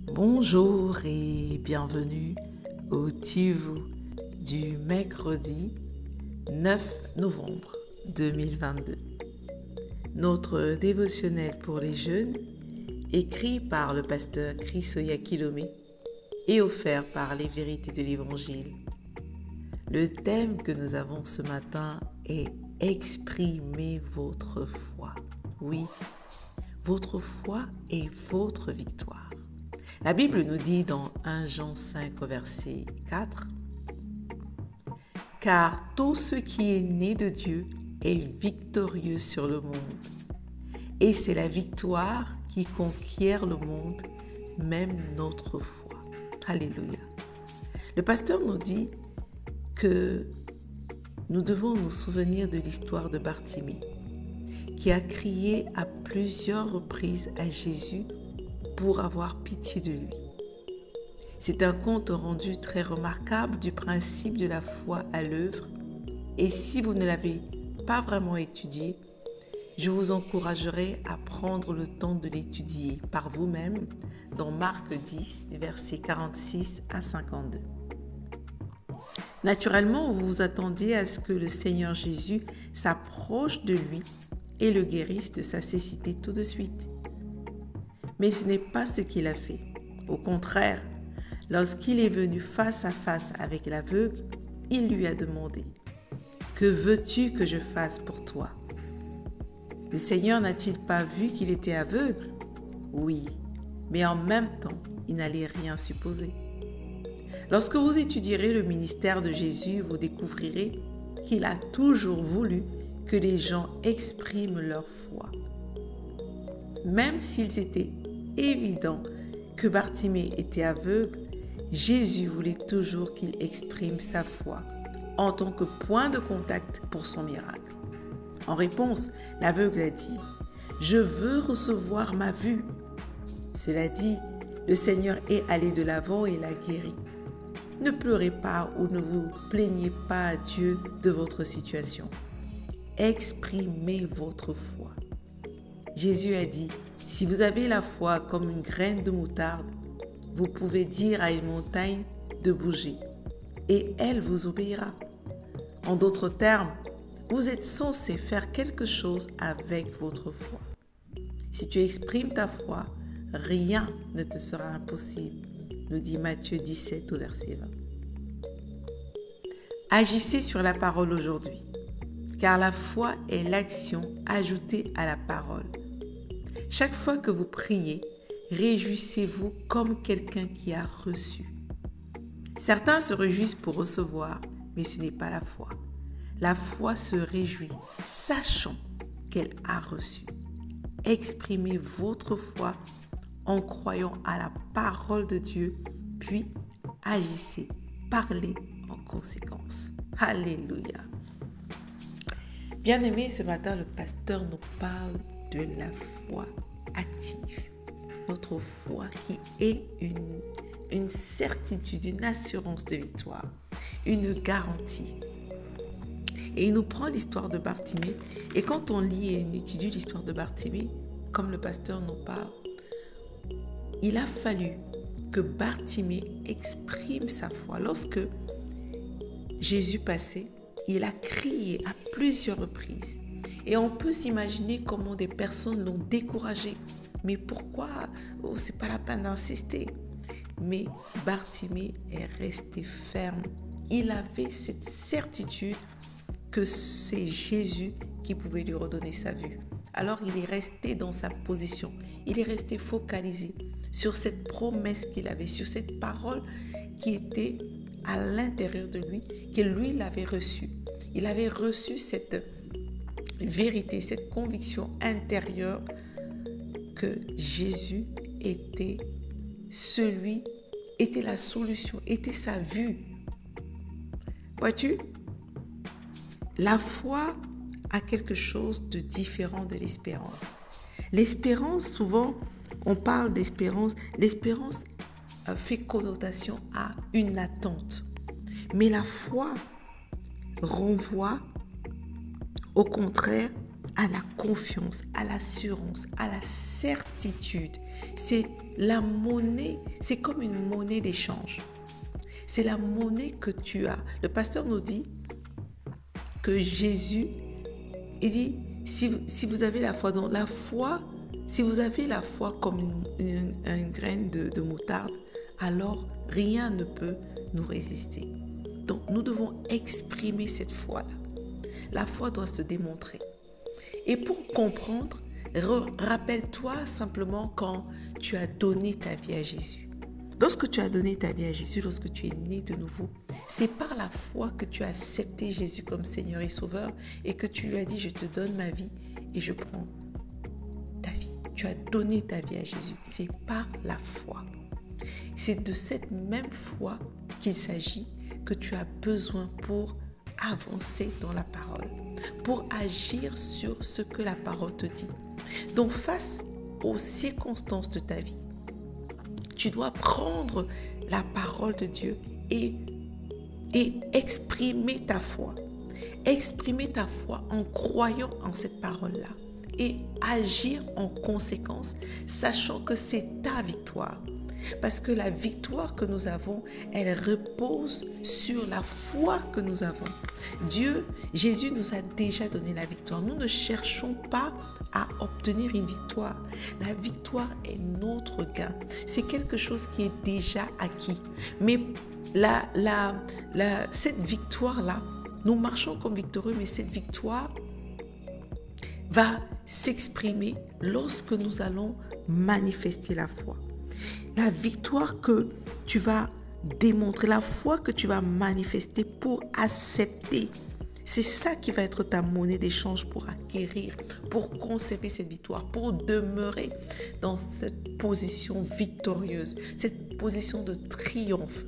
Bonjour et bienvenue au Tivou du mercredi 9 novembre 2022. Notre dévotionnel pour les jeunes, écrit par le pasteur Chris Oyakilome et offert par les vérités de l'Évangile. Le thème que nous avons ce matin est « Exprimez votre foi ». Oui, votre foi est votre victoire. La Bible nous dit dans 1 Jean 5 au verset 4 « Car tout ce qui est né de Dieu est victorieux sur le monde. Et c'est la victoire qui conquiert le monde, même notre foi. » Alléluia. Le pasteur nous dit que nous devons nous souvenir de l'histoire de Bartimée, qui a crié à plusieurs reprises à Jésus pour avoir pitié de lui. C'est un conte rendu très remarquable du principe de la foi à l'œuvre, et si vous ne l'avez pas vraiment étudié, je vous encouragerai à prendre le temps de l'étudier par vous-même dans Marc 10, versets 46 à 52. Naturellement, vous vous attendiez à ce que le Seigneur Jésus s'approche de lui et le guérisse de sa cécité tout de suite. Mais ce n'est pas ce qu'il a fait. Au contraire, lorsqu'il est venu face à face avec l'aveugle, il lui a demandé « Que veux-tu que je fasse pour toi ?» Le Seigneur n'a-t-il pas vu qu'il était aveugle? Oui, mais en même temps, il n'allait rien supposer. Lorsque vous étudierez le ministère de Jésus, vous découvrirez qu'il a toujours voulu que les gens expriment leur foi. Même s'ils étaient évidents que Bartimée était aveugle, Jésus voulait toujours qu'il exprime sa foi en tant que point de contact pour son miracle. En réponse, l'aveugle a dit « Je veux recevoir ma vue ». Cela dit, le Seigneur est allé de l'avant et l'a guéri. Ne pleurez pas ou ne vous plaignez pas à Dieu de votre situation. Exprimez votre foi. Jésus a dit, si vous avez la foi comme une graine de moutarde, vous pouvez dire à une montagne de bouger et elle vous obéira. En d'autres termes, vous êtes censé faire quelque chose avec votre foi. Si tu exprimes ta foi, rien ne te sera impossible, nous dit Matthieu 17 au verset 20. Agissez sur la parole aujourd'hui, car la foi est l'action ajoutée à la parole. Chaque fois que vous priez, réjouissez-vous comme quelqu'un qui a reçu. Certains se réjouissent pour recevoir, mais ce n'est pas la foi. La foi se réjouit, sachant qu'elle a reçu. Exprimez votre foi en croyant à la parole de Dieu, puis agissez, parlez en conséquence. Alléluia. Bien-aimés, ce matin, le pasteur nous parle de la foi active. Notre foi qui est une certitude, une assurance de victoire, une garantie. Et il nous prend l'histoire de Bartimée. Et quand on lit et on étudie l'histoire de Bartimée, comme le pasteur nous parle, il a fallu que Bartimée exprime sa foi. Lorsque Jésus passait, il a crié à plusieurs reprises. Et on peut s'imaginer comment des personnes l'ont découragé. Mais pourquoi? Oh, c'est pas la peine d'insister. Mais Bartimée est resté ferme. Il avait cette certitude que c'est Jésus qui pouvait lui redonner sa vue. Alors il est resté dans sa position. Il est resté focalisé sur cette promesse qu'il avait, sur cette parole qui était à l'intérieur de lui, que lui l'avait reçue. Il avait reçu cette vérité, cette conviction intérieure que Jésus était la solution, était sa vue. Vois-tu, la foi a quelque chose de différent de l'espérance. L'espérance, souvent, on parle d'espérance. L'espérance fait connotation à une attente. Mais la foi renvoie, au contraire, à la confiance, à l'assurance, à la certitude. C'est la monnaie, c'est comme une monnaie d'échange. C'est la monnaie que tu as. Le pasteur nous dit que Jésus, il dit, si vous avez la foi, donc la foi, si vous avez la foi comme un grain de moutarde, alors rien ne peut nous résister. Donc nous devons exprimer cette foi-là. La foi doit se démontrer. Et pour comprendre, rappelle-toi simplement quand tu as donné ta vie à Jésus. Lorsque tu as donné ta vie à Jésus, lorsque tu es né de nouveau, c'est par la foi que tu as accepté Jésus comme Seigneur et Sauveur et que tu lui as dit, je te donne ma vie et je prends ta vie. Tu as donné ta vie à Jésus. C'est par la foi. C'est de cette même foi qu'il s'agit que tu as besoin pour avancer dans la parole, pour agir sur ce que la parole te dit. Donc face aux circonstances de ta vie, tu dois prendre la parole de Dieu et exprimer ta foi. Exprimer ta foi en croyant en cette parole-là et agir en conséquence, sachant que c'est ta victoire. Parce que la victoire que nous avons, elle repose sur la foi que nous avons. Jésus nous a déjà donné la victoire. Nous ne cherchons pas à obtenir une victoire. La victoire est notre gain. C'est quelque chose qui est déjà acquis. Mais cette victoire-là, nous marchons comme victorieux, mais cette victoire va s'exprimer lorsque nous allons manifester la foi. La victoire que tu vas démontrer, la foi que tu vas manifester pour accepter, c'est ça qui va être ta monnaie d'échange pour acquérir, pour conserver cette victoire, pour demeurer dans cette position victorieuse, cette position de triomphe.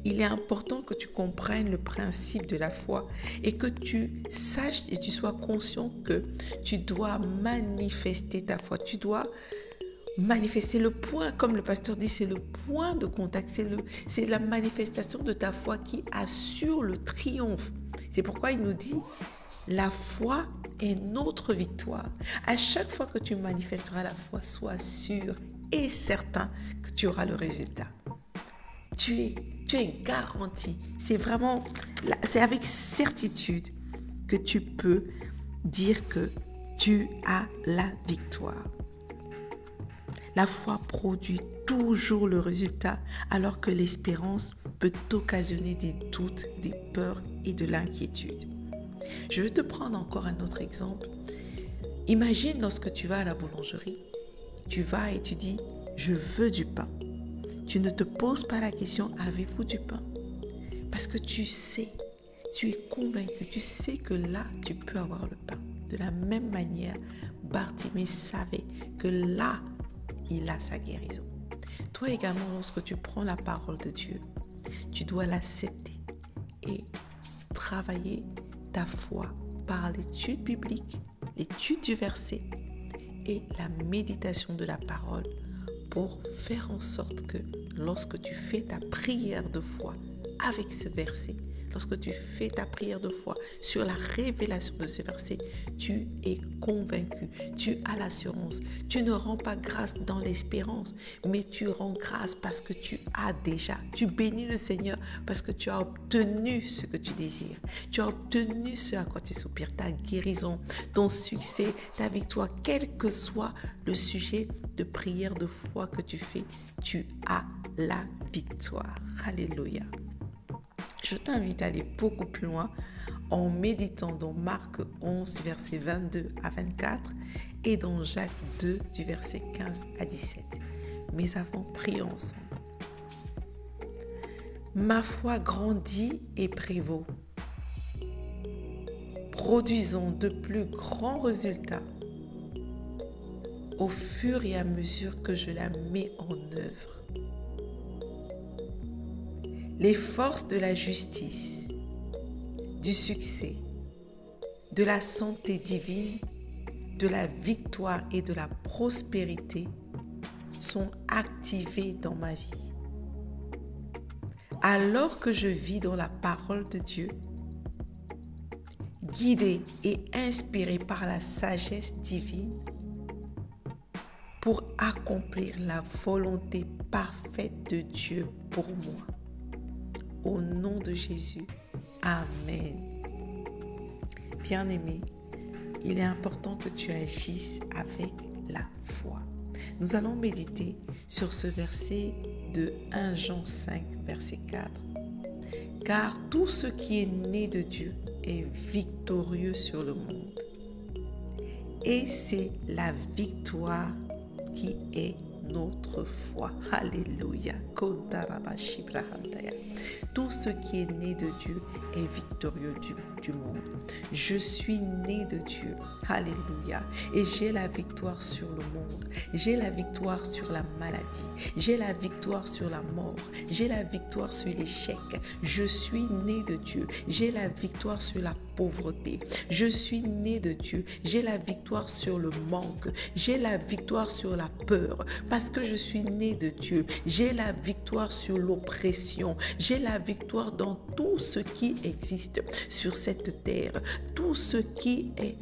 Il est important que tu comprennes le principe de la foi et que tu saches et tu sois conscient que tu dois manifester ta foi. Tu dois manifester le point, comme le pasteur dit, c'est le point de contact, c'est la manifestation de ta foi qui assure le triomphe. C'est pourquoi il nous dit, la foi est notre victoire. À chaque fois que tu manifesteras la foi, sois sûr et certain que tu auras le résultat. Tu es garanti. C'est avec certitude que tu peux dire que tu as la victoire. La foi produit toujours le résultat, alors que l'espérance peut occasionner des doutes, des peurs et de l'inquiétude. Je vais te prendre encore un autre exemple. Imagine lorsque tu vas à la boulangerie, tu vas et tu dis « je veux du pain ». Tu ne te poses pas la question « avez-vous du pain ?» Parce que tu sais, tu es convaincu, tu sais que là, tu peux avoir le pain. De la même manière, Bartimée savait que là, il a sa guérison. Toi également, lorsque tu prends la parole de Dieu, tu dois l'accepter et travailler ta foi par l'étude biblique, l'étude du verset et la méditation de la parole pour faire en sorte que lorsque tu fais ta prière de foi avec ce verset, lorsque tu fais ta prière de foi sur la révélation de ce verset, tu es convaincu, tu as l'assurance. Tu ne rends pas grâce dans l'espérance, mais tu rends grâce parce que tu as déjà. Tu bénis le Seigneur parce que tu as obtenu ce que tu désires. Tu as obtenu ce à quoi tu soupires, ta guérison, ton succès, ta victoire, quel que soit le sujet de prière de foi que tu fais, tu as la victoire. Alléluia. Je t'invite à aller beaucoup plus loin en méditant dans Marc 11 du verset 22 à 24 et dans Jacques 2 du verset 15 à 17. Mais avant, prions ensemble. Ma foi grandit et prévaut, produisons de plus grands résultats au fur et à mesure que je la mets en œuvre. Les forces de la justice, du succès, de la santé divine, de la victoire et de la prospérité sont activées dans ma vie. Alors que je vis dans la parole de Dieu, guidé et inspiré par la sagesse divine pour accomplir la volonté parfaite de Dieu pour moi. Au nom de Jésus, Amen. Bien-aimé, il est important que tu agisses avec la foi. Nous allons méditer sur ce verset de 1 Jean 5, verset 4. Car tout ce qui est né de Dieu est victorieux sur le monde. Et c'est la victoire qui est notre foi. Alléluia. Tout ce qui est né de Dieu est victorieux du monde. Je suis né de Dieu. Alléluia. Et j'ai la victoire sur le monde. J'ai la victoire sur la maladie. J'ai la victoire sur la mort. J'ai la victoire sur l'échec. Je suis né de Dieu. J'ai la victoire sur la pauvreté. Je suis né de Dieu. J'ai la victoire sur le manque. J'ai la victoire sur la peur. Parce que je suis né de Dieu. J'ai la victoire sur l'oppression. J'ai la victoire dans tout ce qui existe sur cette terre. Tout ce qui est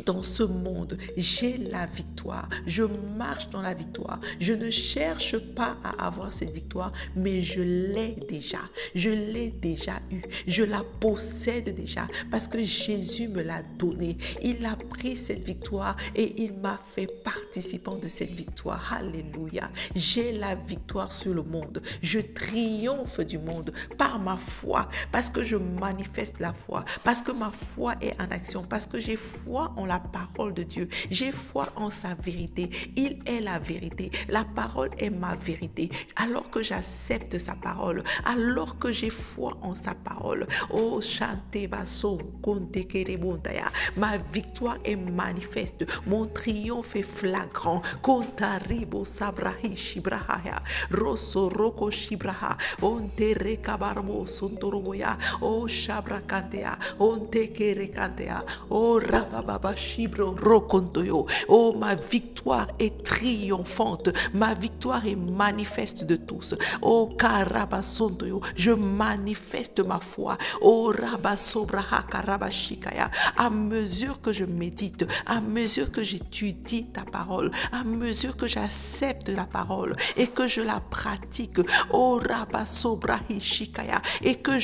dans ce monde, j'ai la victoire. Je marche dans la victoire. Je ne cherche pas à avoir cette victoire, mais je l'ai déjà. Je l'ai déjà eue. Je la possède déjà parce que Jésus me l'a donnée. Il a pris cette victoire et il m'a fait participant de cette victoire. Alléluia. J'ai la victoire sur le monde. Je triomphe du monde par ma foi parce que je manifeste la foi, parce que ma foi est en action, parce que j'ai foi en la parole de Dieu. J'ai foi en sa vérité. Il est la vérité. La parole est ma vérité. Alors que j'accepte sa parole, alors que j'ai foi en sa parole, oh chante basso, konte kerebondaya, ma victoire est manifeste. Mon triomphe est flagrant. Kontaribo sabrahi shibrahaya, rosso roko shibraha, onte rekabarbo sontoroboya, oh shabrakantea, onte kerekantea, oh rabababa shibro rokontoyo. Oh, ma victoire est triomphante. Ma victoire est manifeste de tous. Oh, karabasontoyo, je manifeste ma foi. Oh, rabasobraha karabashikaya. À mesure que je médite, à mesure que j'étudie ta parole, à mesure que j'accepte la parole et que je la pratique, oh, rabasobrahi shikaya, et que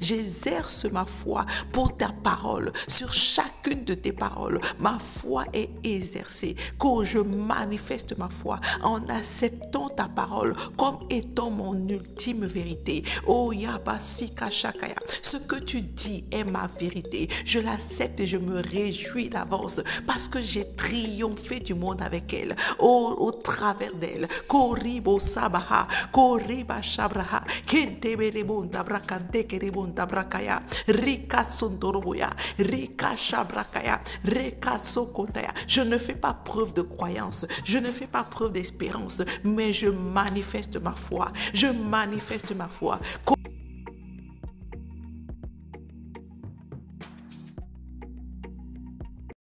j'exerce ma foi pour ta parole. Sur chacune de tes paroles, ma foi est exercée. Que je manifeste ma foi en acceptant ta parole comme étant mon ultime vérité. Oh Yabasika Shakaya, ce que tu dis est ma vérité. Je l'accepte et je me réjouis d'avance parce que j'ai triomphé du monde avec elle. Oh, au travers d'elle. Koribo Sabaha, Koriba Shabraha, Kenteberebonda Brakante Kerebonda Brakaya, Rika Sontoroboya, Rika Shabrakaya, Rika Sokotaya. Je ne fais pas preuve de croyance, je ne fais pas preuve d'espérance, mais je manifeste ma foi. Je manifeste ma foi.